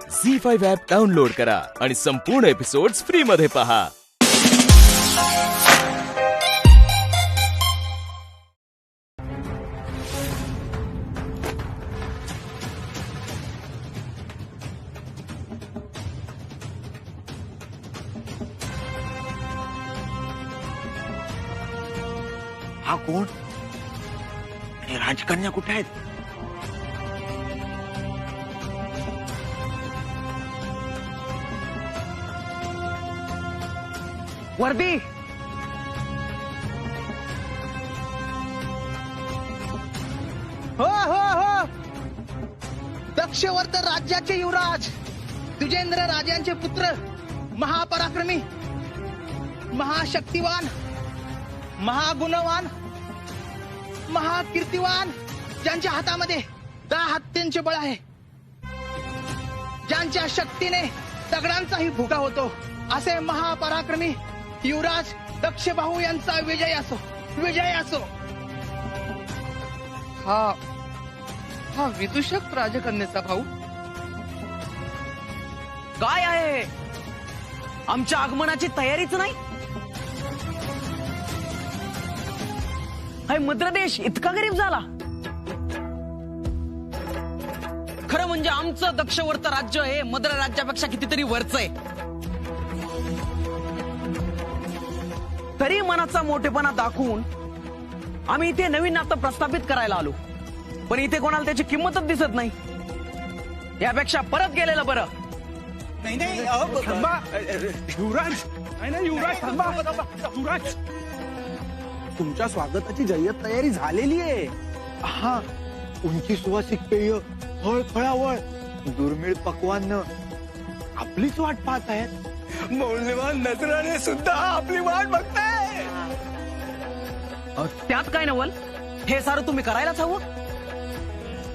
झी5 app download करा आणि संपूर्ण एपिसोड्स फ्री मध्ये पहा. हा कोण आणि राजकन्या कुठे आहेत? वर्दी हो दक्षवर्त राज्याचे युवराज द्विजेंद्र राजांचे पुत्र, महापराक्रमी, महाशक्तिवान, महागुणवान, महाकीर्तिवान, ज्यांच्या हातामध्ये 10 हत्तींचे बळ आहे, ज्यांच्या शक्तीने दगडांचाही भुगा होतो, असे महापराक्रमी युवराज दक्षबाहू यांचा विजय असो, विजय असो. हा विदूषक राजकन्याचा भाऊ काय आहे? आमच्या आगमनाची तयारीच नाही. हाय मद्रदेश इतका गरीब झाला. खरं म्हणजे आमचं दक्षवर्त राज्य हे मद्र राज्यापेक्षा कितीतरी वरच आहे. तरी मनाचा मोठेपणा दाखवून आम्ही इथे नवीन नातं प्रस्थापित करायला आलो, पण इथे कोणाला त्याची किंमतच दिसत नाही. यापेक्षा परत गेलेलं बरं. युवराज, युवराज थांबा. युवराज, तुमच्या स्वागताची जय्यत तयारी झालेली आहे. हा उंची सुवासिक पेय, फळ फळावळ, दुर्मिळ पक्वान्न आपलीच वाट पाहत आहेत. मौल्यवान नजराने सुद्धा आपली वाट बघताय. त्यात काय नवल, हे सारं तुम्ही करायलाच हवं.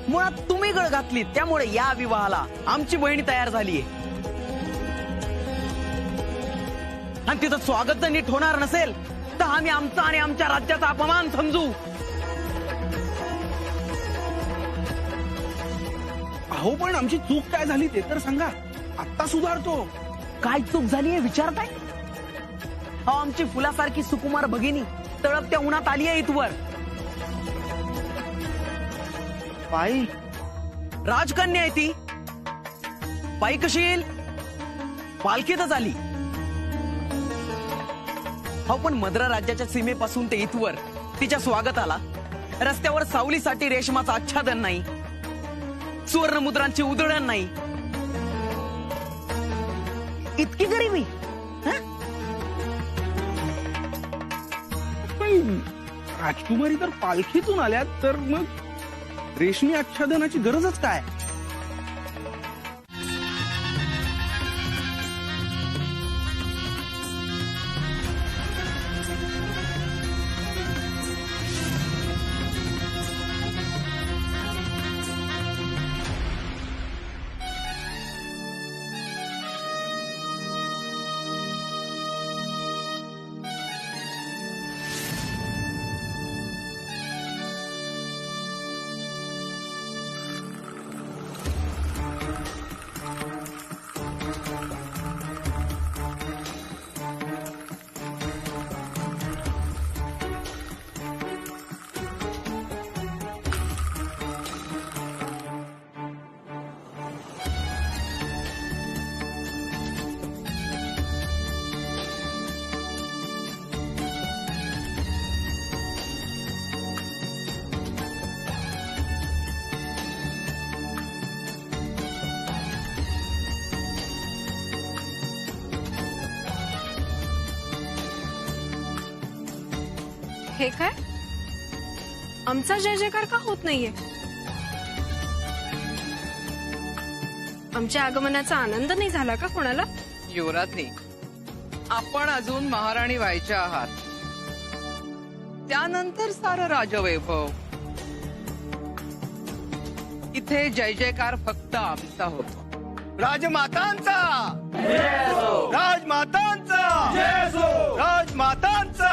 मुळात तुम्ही गळ घातली, त्यामुळे या विवाहाला आमची बहिणी तयार झालीये. आणि तिचं स्वागत जर नीट होणार नसेल तर आम्ही आमचा आणि आमच्या राज्याचा अपमान समजू. अहो पण आमची चूक काय झाली ते तर सांगा, आत्ता सुधारतो. काय चूक झाली हे विचारताय? अहो आमची फुलासारखी सुकुमार भगिनी तळपत्या उन्हात आली आहे इथवर. पायी राजकन्या आहे ती. पायी कशी येईल? पालखीतच आली. हो पण मद्र राज्याच्या सीमेपासून ते इथवर तिच्या स्वागताला रस्त्यावर सावलीसाठी रेशमाचं आच्छादन नाही, सुवर्ण मुद्रांची उधळण नाही. इतकी गरिबी. पण राजकुमारी तर पालखीतून आल्यात, तर मग रेशमी आच्छादनाची गरजच काय? हे काय? आमचा जय जयकार का होत नाहीये? आमच्या आगमनाचा आनंद नाही झाला का कोणाला? युवराजनी, आपण अजून महाराणी व्हायच्या आहात. त्यानंतर सारं राजवैभव. इथे जय जयकार फक्त आमचा होतो. राजमातांचा, राजमातांचा, राजमातांचा,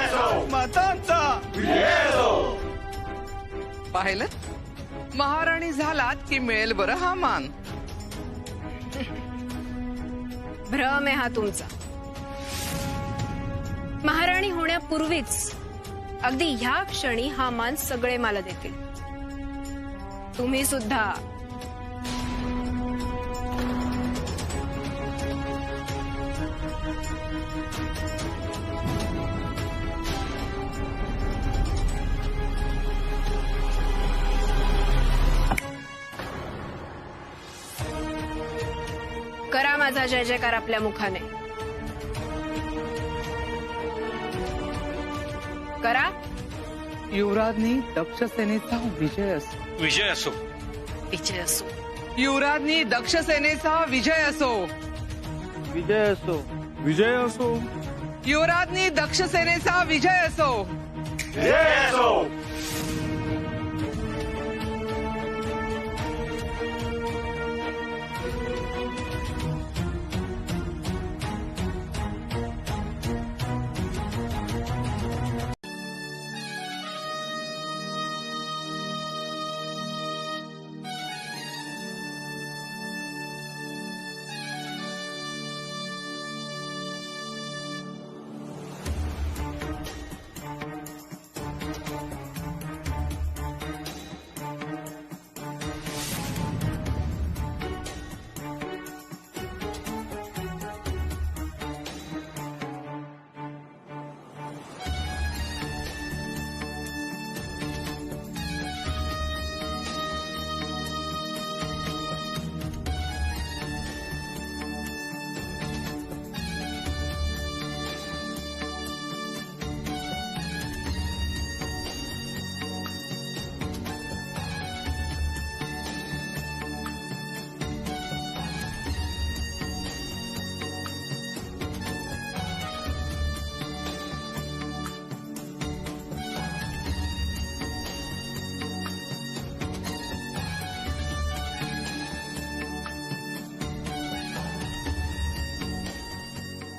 राजमातांचा. पाहिलं, महाराणी झालात की मिळेल बरं हा मान. भ्रम आहे हा तुमचा. महाराणी होण्यापूर्वीच अगदी ह्या क्षणी हा मान सगळे मला देतील. तुम्ही सुद्धा. करा माझा जय जयकार आपल्या मुखाने. करा. युवराजनी दक्ष सेनेचा विजय असो. विजय असो. विजय असो. युवराजनी दक्ष सेनेचा विजय असो. विजय असो. विजय असो. युवराजनी दक्ष सेनेचा विजय असो. विजय असो.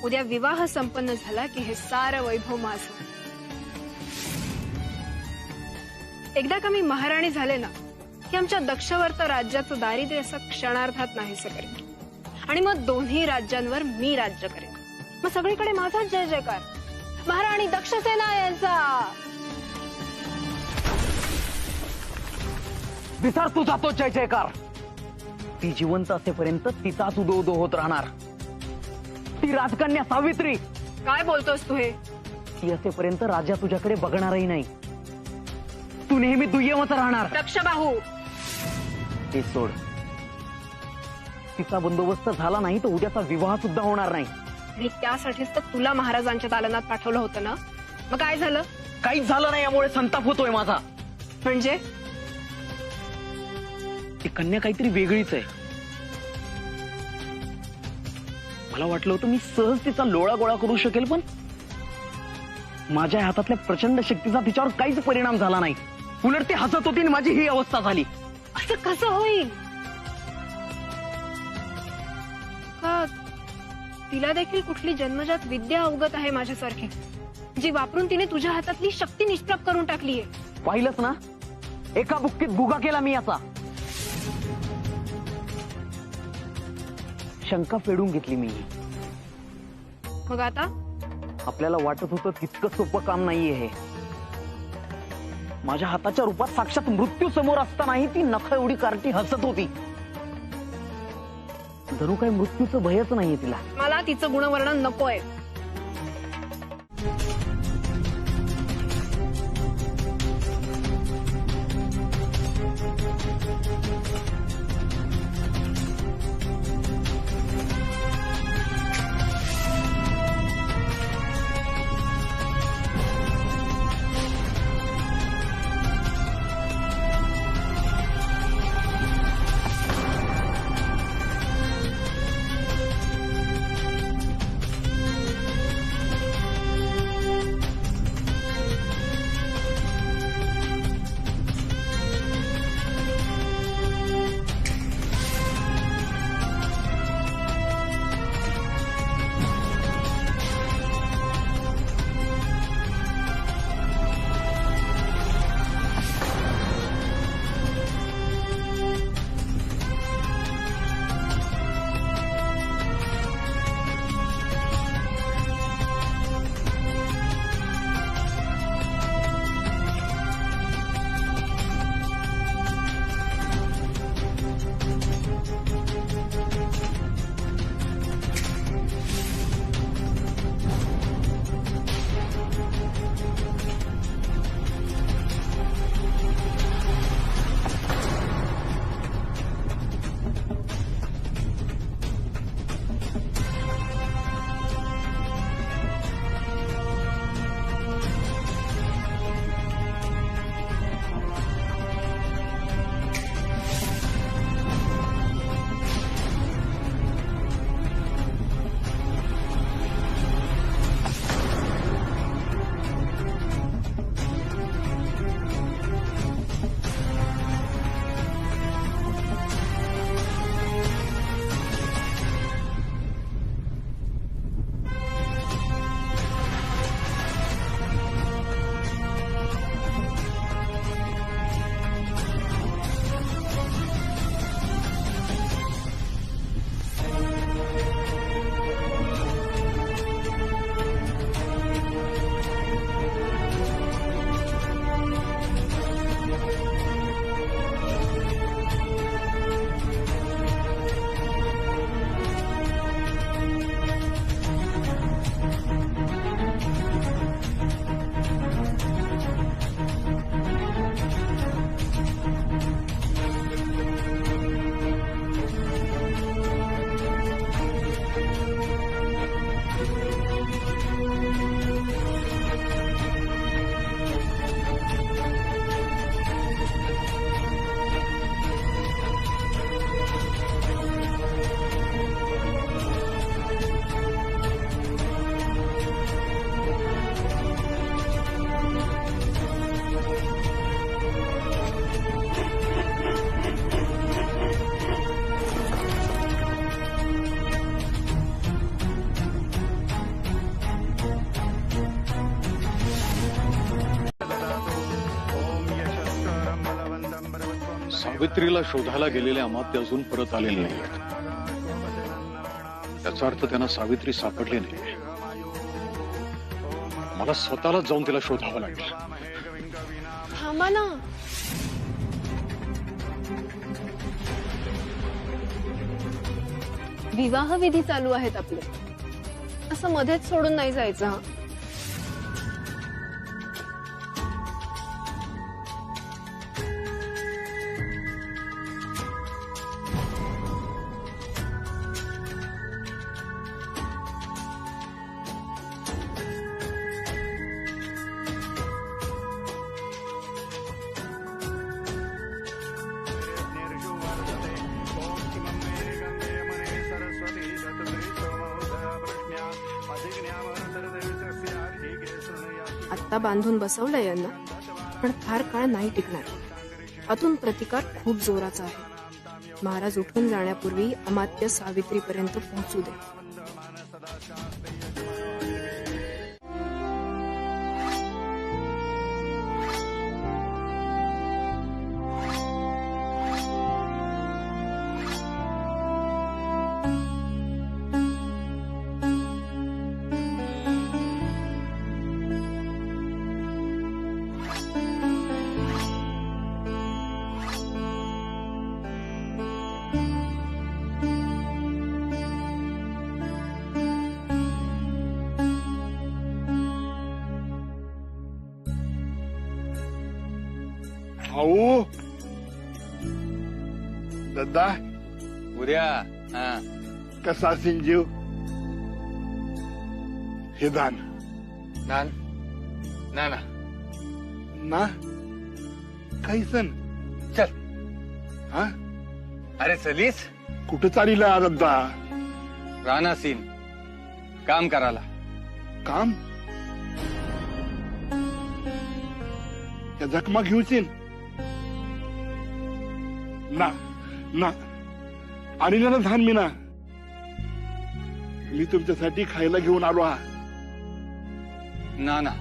उद्या विवाह संपन्न झाला की हे सारं वैभव माझं. एकदा का मी महाराणी झाले ना की आमच्या दक्षवर्त राज्याचं दारिद्र्य असं क्षणार्धात नाहीसं करेन. आणि मग दोन्ही राज्यांवर मी राज्य करेन. मग सगळीकडे माझाच जय जयकार. महाराणी दक्षसेना यांचा. विसर तू जातो जय जयकार. ती जिवंत असेपर्यंत तिचाच उदो उदो होत राहणार. ती राजकन्या सावित्री. काय बोलतोस तू हे? ती असेपर्यंत राजा तुझ्याकडे बघणारही नाही. तू नेहमी दुय्यमच राहणार. दक्षबाहू. ते सोड. तिचा बंदोबस्त झाला नाही तर उद्याचा विवाह सुद्धा होणार नाही. आणि त्यासाठीच तर तुला महाराजांच्या दालनात पाठवलं होतं ना. मग काय झालं? काहीच झालं नाही. यामुळे संताप होतोय माझा. म्हणजे ती कन्या काहीतरी वेगळीच आहे. मला वाटलं होतं मी सहज तिचा लोळा गोळा करू शकेल, पण माझ्या हातातल्या प्रचंड शक्तीचा तिच्यावर काहीच परिणाम झाला नाही. उलट ती हसत होती आणि माझी ही अवस्था झाली. असं कसं होईल? का तिला देखील कुठली जन्मजात विद्या अवगत आहे माझ्यासारखी, जी वापरून तिने तुझ्या हातातली शक्ती निष्प्रभ करून टाकलीये? पाहिलंच ना, एका बुक्कीत भुगा केला मी याचा. शंका फेडून घेतली मी. मग आता आपल्याला वाटत होतं तितकं सोपं काम नाहीये हे. माझ्या हाताच्या रूपात साक्षात मृत्यू समोर असतानाही ती नख एवढी कार्टी हसत होती. जणू काही मृत्यूचं भयच नाहीये तिला. मला तिचं गुणवर्णन नकोय. सावित्रीला शोधायला गेलेले अमात्य अजून परत आलेले नाहीयेत. त्याचा अर्थ त्यांना सावित्री सापडली नाही. मला स्वतःला जाऊन तिला शोधावं लागेल. थांबा ना. विवाह विधी चालू आहेत आपले, असं मध्येच सोडून नाही जायचं. हा, आत्ता बांधून बसवलंय यांना, पण फार काळ नाही टिकणार. आतून प्रतिकार खूप जोराचा आहे. महाराज उठून जाण्यापूर्वी अमात्य सावित्रीपर्यंत पोहोचू दे. भाऊ दद्दा, उद्या कसा असेल जीव? हे दान ना ना ना ना काही सण चल. हा अरे चलीस कुठं चालीला दद्दा? राणा सीन काम करायला. काम या जखमा घेऊचीन ना ना आणि ना धान मी ना, मी तुमच्यासाठी खायला घेऊन आलो. हा ना ना,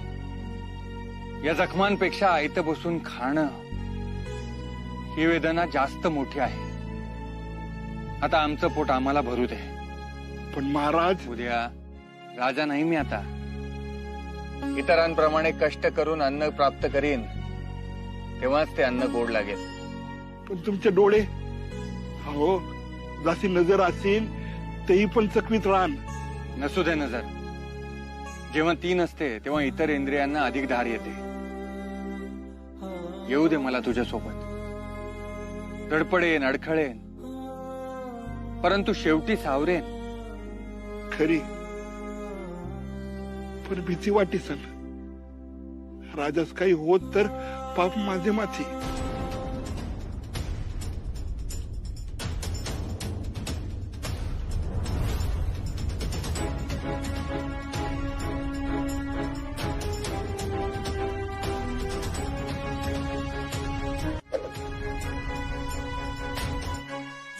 या जखमांपेक्षा आयत बसून खाणं ही वेदना जास्त मोठी आहे. आता आमचं पोट आम्हाला भरू दे. पण महाराज, उद्या राजा नाही मी आता. इतरांप्रमाणे कष्ट करून अन्न प्राप्त करीन, तेव्हाच ते अन्न गोड लागेल. पण तुमचे डोळे, हो जशी नजर असेल तेही पण चकवीत रान. नसू दे नजर. जेव्हा ती नसते तेव्हा इतर इंद्रियांना अधिक धार येते. येऊ दे मला तुझ्यासोबत. धडपडेन, अडखळेन, परंतु शेवटी सावरेन. खरी, पण भीती वाटी सन. राजास काही होत तर पाप माझे माथी.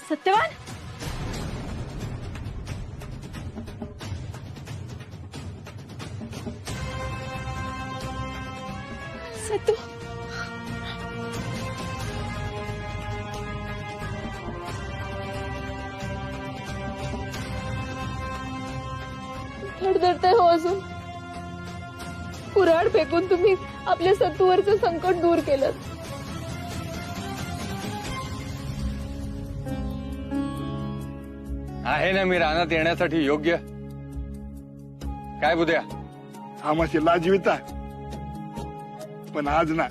सत्यवान, सत्तू, धडधडतंय हो अजून. कुऱ्हाड फेकून तुम्ही आपल्या सत्तूवरचं संकट दूर केलं. आहे ना मी रानात येण्यासाठी योग्य. काय बुद्या? आम्हाशी लाजविता. पण आज ना,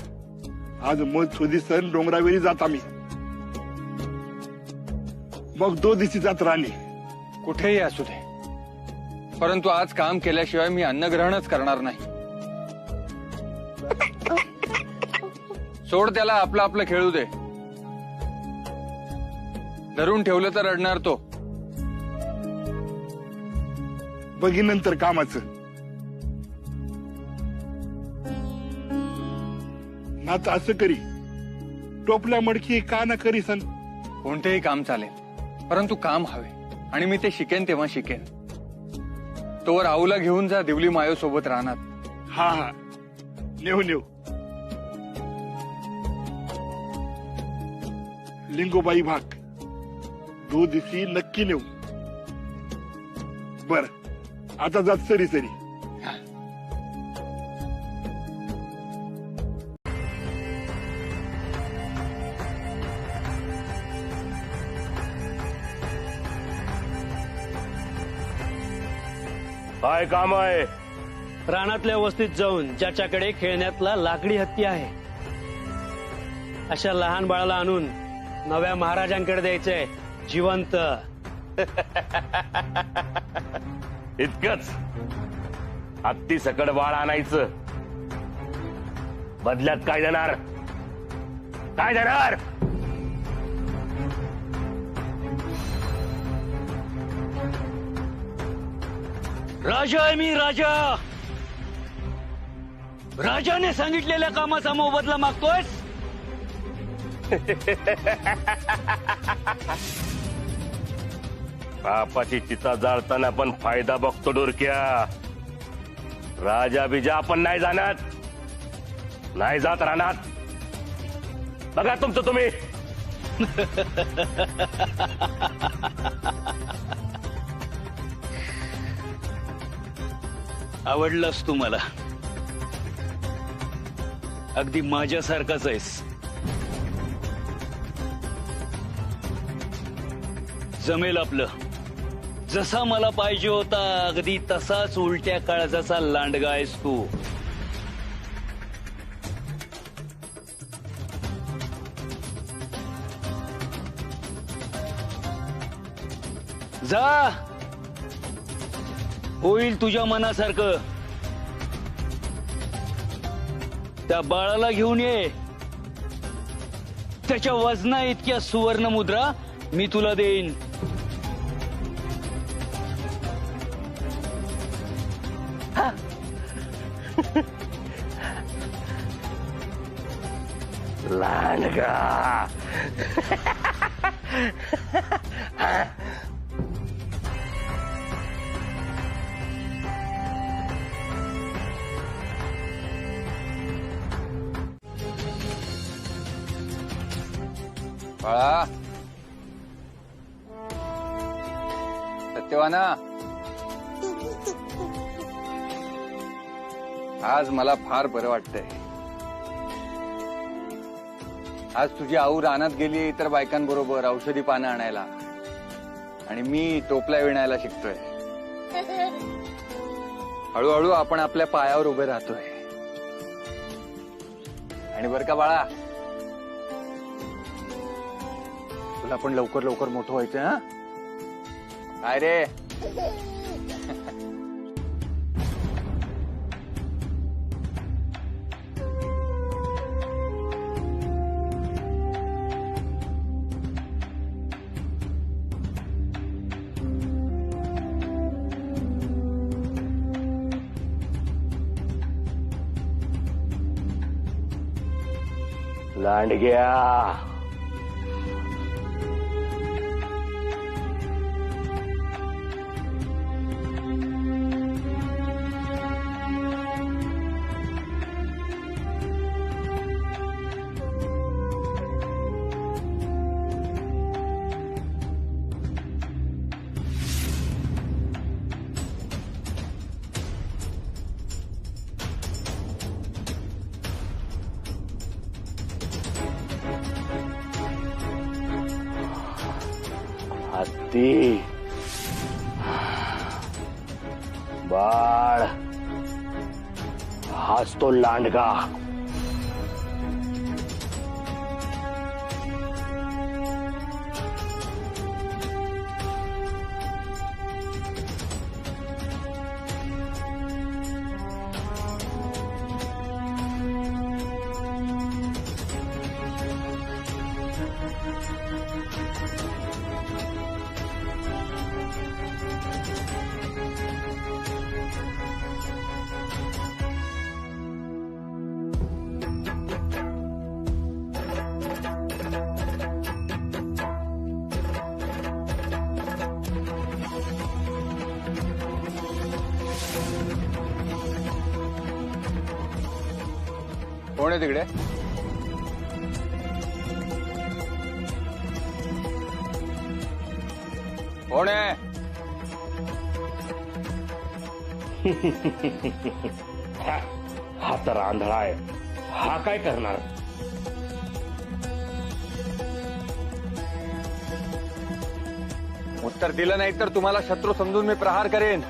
आज मध शोधी सण डोंगरावेरी जात आम्ही. मग 2 दिवशी जात राणी. कुठेही असू दे, परंतु आज काम केल्याशिवाय मी अन्नग्रहणच करणार नाही. सोड त्याला, आपलं आपलं खेळू दे. धरून ठेवलं तर रडणार तो. बघी नंतर कामाचं. नाता असं करी, टोपल्या मडकी का ना करी सन. कोणतेही काम चालेल, परंतु काम हवे. आणि मी ते शिकेन तेव्हा शिकेन. तोवर आऊला घेऊन जा दिवली मायो सोबत राहणार. हा हा, नेऊ नेऊ. लिंगोबाई भाग 2 दिवशी नक्की नेऊ. बर आता जात सरी सरी. काय काम आहे? रानातल्या वस्तीत जाऊन ज्याच्याकडे खेळण्यातला लाकडी हत्ती आहे अशा लहान बाळाला आणून नव्या महाराजांकडे द्यायचंय जिवंत. इतकंच? हत्ती सकड बाळ आणायचं, बदल्यात काय देणार? काय देणार? राजा आहे मी, राजा. राजाने सांगितलेल्या कामाचा मोबदला मागतोयस? बापाची चिता जाळताना पण फायदा बघतो डोरक्या. राजा बिजा आपण नाही जाणार, नाही जात राहणार. बघा तुमचं तुम्ही. आवडलास तू मला, अगदी माझ्यासारखाच आहेस. जमेल आपलं. जसा मला पाहिजे होता अगदी तसाच उलट्या काळजाचा लांडगा आहेस तू. जा, होईल तुझ्या मनासारखं. त्या बाळाला घेऊन ये. त्याच्या वजना इतक्या सुवर्ण मुद्रा मी तुला देईन. लांडगा. बाळा, सत्यवाना, आज मला फार बरं वाटतंय. आज तुझी आऊ रानात गेली इतर बायकांबरोबर औषधी पानं आणायला, आणि मी टोपल्या विणायला शिकतोय. हळूहळू आपण आपल्या पायावर उभे राहतोय. आणि बरं का बाळा, तुला पण लवकर लवकर मोठं व्हायचं. हा काय रे? लांडग्या. हत्ती, बाळ, हाच तो लांडगा. कोण आहे तिकडे? कोण आहे? हा तर आंधळा आहे. हा काय करणार? उत्तर दिलं नाही तर तुम्हाला शत्रू समजून मी प्रहार करेन.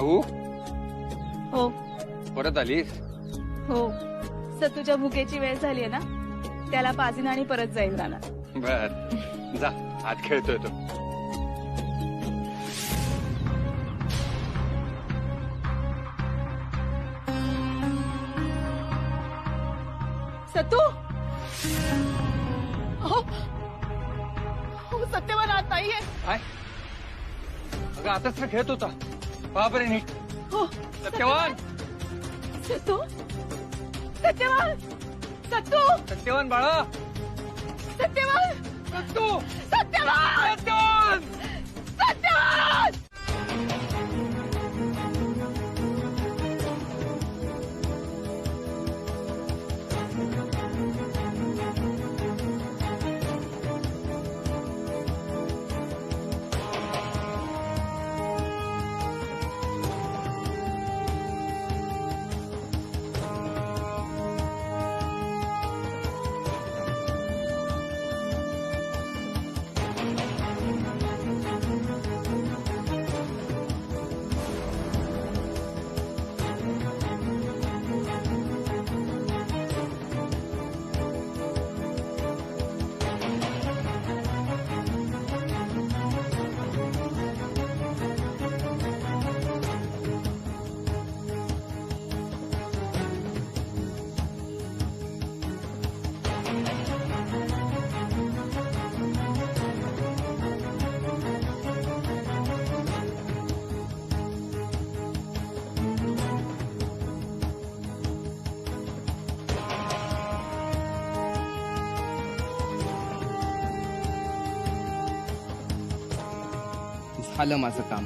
आऊ, हो परत आलीस? हो सतूच्या भुकेची वेळ झाली आहे ना, त्याला पाजीन आणि परत जाईल रानात. बर, जा, आज खेळतोय तो. सतू हो सत्यवान आत नाहीये. काय? अगं आताच तर खेळत होता. बापरे नीट. हो सत्यवान, सतू सत्यवान सतू सत्यवान बाळा, सत्यवान सत्तू, सत्यवान सत्यवान. सत्यवान. झालं माझं काम.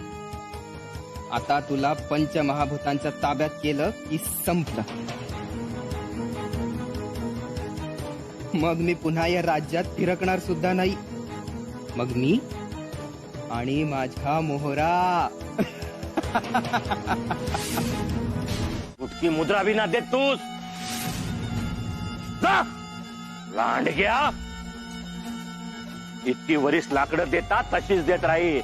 आता तुला पंचमहाभूतांच्या ताब्यात केलं की संपलं. मग मी पुन्हा या राज्यात फिरकणार सुद्धा नाही. मग मी आणि माझा मोहरा. उठकी मुद्रा भी ना देत तूच. जा, लांडग्या. इतकी वरीस लाकडं देतात तशीच देत राही.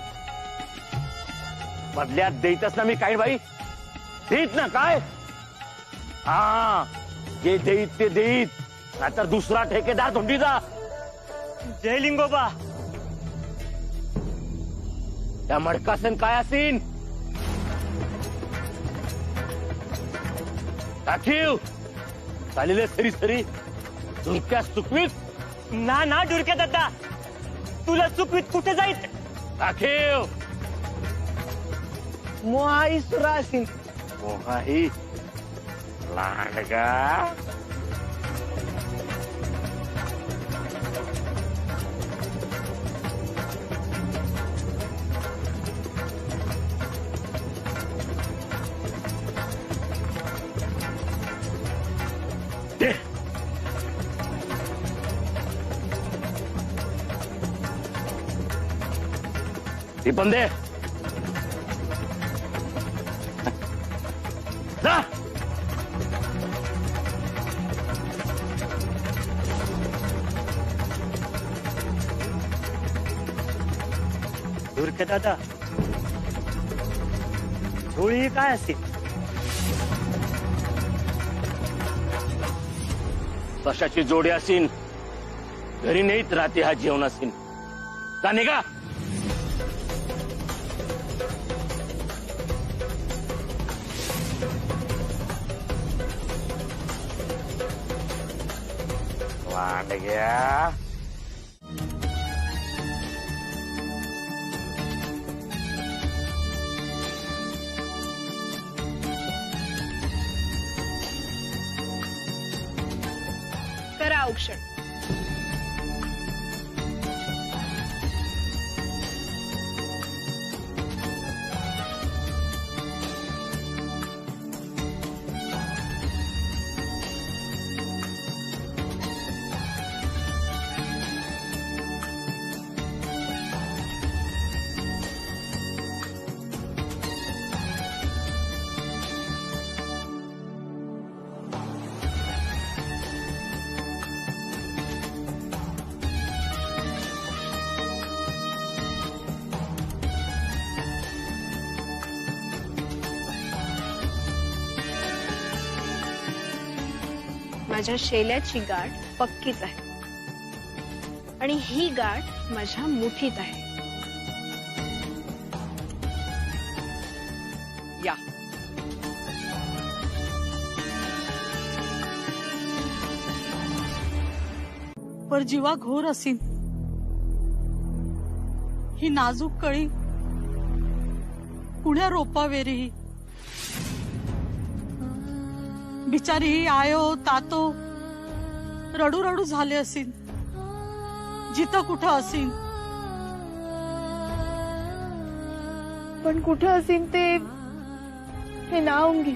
बदल्यात देतच ना मी काय बाई. देत ना काय. हा, जे देईत ते देईत, नाहीतर दुसरा ठेकेदार धोंडीचा. जय लिंगोबा. त्या मडकासन काय असीन दाखीव. चालेले सरी सरी झुरक्या चुकवीत ना ना डुरक्या दादा. तुला चुकवीत कुठे जायचं दाखीव. मोहाई सुरासीन. मोहाही लांडगा. दे. ती पण दे. जा. दुर्के दादा, झोळी काय असते? कशाची जोडी असीन. घरी नेत राहते हा जेवण असीन. का निघा. वांडग्या. या क्षण. माझ्या शेल्याची गाठ पक्कीच आहे आणि ही गाठ माझ्या मुठीत आहे. या पर जीवा घोर असीन ही नाजूक कळी कुण्या रोपावेरी बिचारी ही आयो तातो रडू रडू झाले असीन जिथं कुठं असीन पण कुठं असीन ते हे नावंगी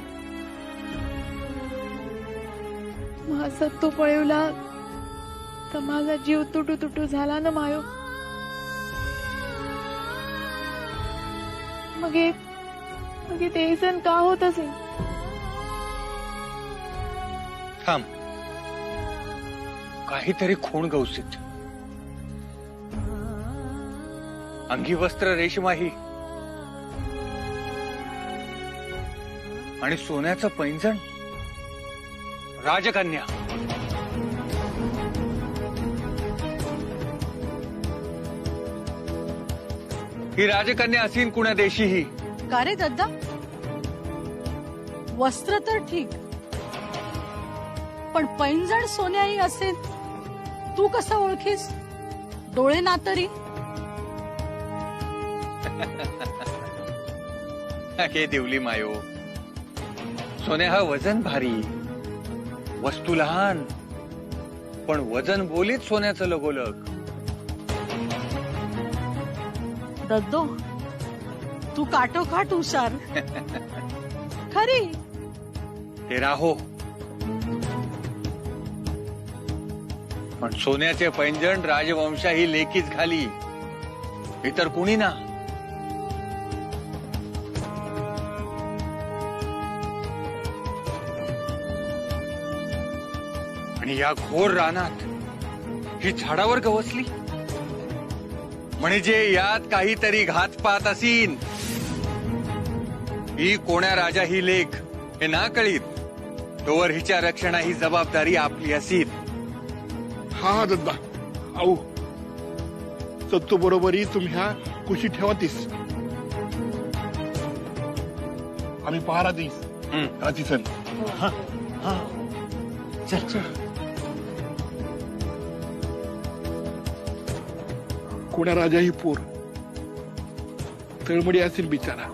माझा तो पळवला तर माझा जीव तुटू तुटू झाला ना मायो. मग ते सण का होत असेल. थांब, काहीतरी खूण गौसीत. अंगी वस्त्र रेशमाही आणि सोन्याचं पैंजण राजकन्या. ही राजकन्या असीन कुण्या देशीही. का रे दद्दा, वस्त्र तर ठीक पण पैंजण सोन्याही असेल तू कसं ओळखीस. डोळे ना तरी. हे देवली मायो, सोन्या हा वजन भारी, वस्तू लहान पण वजन बोलीत सोन्याचं लगोलग. दद्दो तू काटोकाट हुशार. खरी ते राहो, पण सोन्याचे पैंजण राजवंशा ही लेकीच घाली, इतर कुणी ना. आणि या घोर रानात ही झाडावर गवसली म्हणजे यात काहीतरी घातपात असीन. ही कोण्या राजा ही लेख हे ना कळीत तोवर हिच्या रक्षणा ही जबाबदारी आपली असील. हा दद्दा, आऊ सत्तू बरोबरी तुम्ही कुशी ठेवातीस. आम्ही पहारा देईस राती सण. चल चल. कोण्या राजा ही पोर तळमडी असेल बिचारा.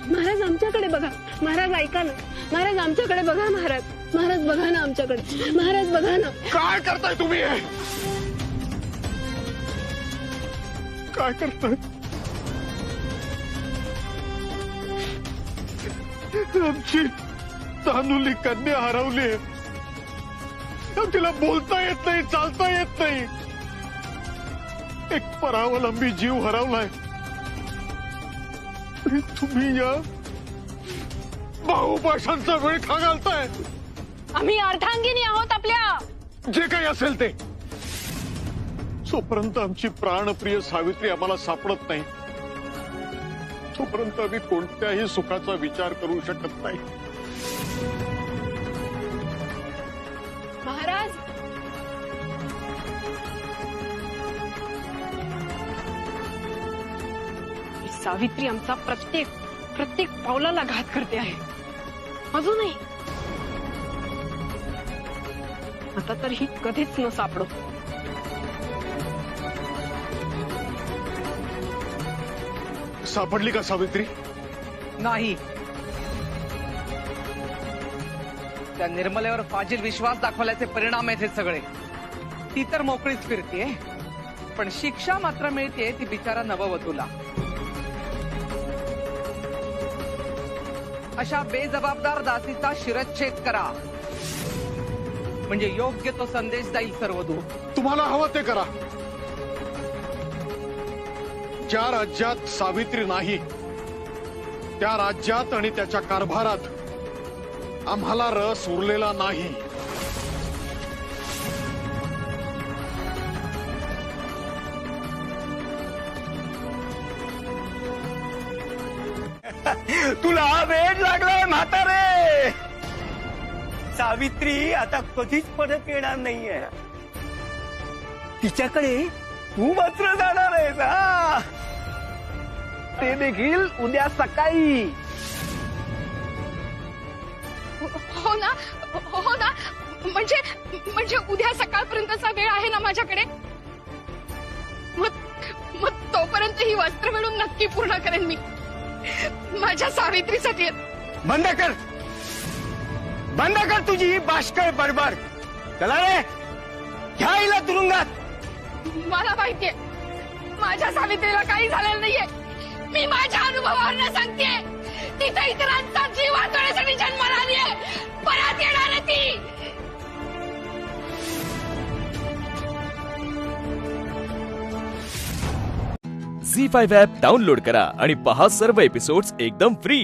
महाराज आमच्याकडे बघा. महाराज ऐका ना. महाराज आमच्याकडे बघा. महाराज बघा ना आमच्याकडे. महाराज बघा ना. काय करताय तुम्ही. काय करताय. आमची तानुली कन्या हरवली. तिला बोलता येत नाही, चालता येत नाही. एक परावलंबी जीव हरवलाय. तुम्ही या बाहुपाशांचा वेळ का घालताय. आम्ही अर्धांगिनी आहोत आपल्या. जे काही असेल ते. जोपर्यंत आमची प्राणप्रिय सावित्री आम्हाला सापडत नाही तोपर्यंत आम्ही कोणत्याही सुखाचा विचार करू शकत नाही. महाराज सावित्री आमचा प्रत्येक पावलाला घात करते आहे. अजूनही. आता तर ही कधीच न सापडो. सापडली का सावित्री. नाही. त्या निर्मलेवर फाजील विश्वास दाखवल्याचे परिणाम आहेत हे सगळे. ती तर मोकळीच फिरतीये, पण शिक्षा मात्र मिळते ती बिचारा नववधूला. अशा बेजबाबदार दासीचा शिरच्छेद करा, म्हणजे योग्य तो संदेश जाईल सर्व दूर. तुम्हाला हवं ते करा. ज्या राज्यात सावित्री नाही त्या राज्यात आणि त्याच्या कारभारात आम्हाला रस उरलेला नाही. तुला वेळ लागलाय म्हातारे. सावित्री आता कधीच परत येणार नाहीये. तिच्याकडे तू मात्र जाणार आहेस. हा, ते देखील उद्या सकाळी. हो ना, हो ना. म्हणजे उद्या सकाळपर्यंतचा वेळ आहे ना माझ्याकडे. मग तोपर्यंत ही वस्त्र मिळून नक्की पूर्ण करेन मी माझ्या सावित्रीसाठी. बंद कर, बंद कर तुझी ही बाष्कळ बडबड. चला रे, घ्या हिला तुरुंगात. मला माहितीये माझ्या सावित्रीला काही झालेलं नाहीये. मी माझ्या अनुभवावरनं सांगतेय. तिथे इतरांचा जीव वाचवण्यासाठी जन्माला आलीये. परत येणार आहे ती. झी5 ॲप डाउनलोड करा आणि पहा सर्व एपिसोड्स एकदम फ्री.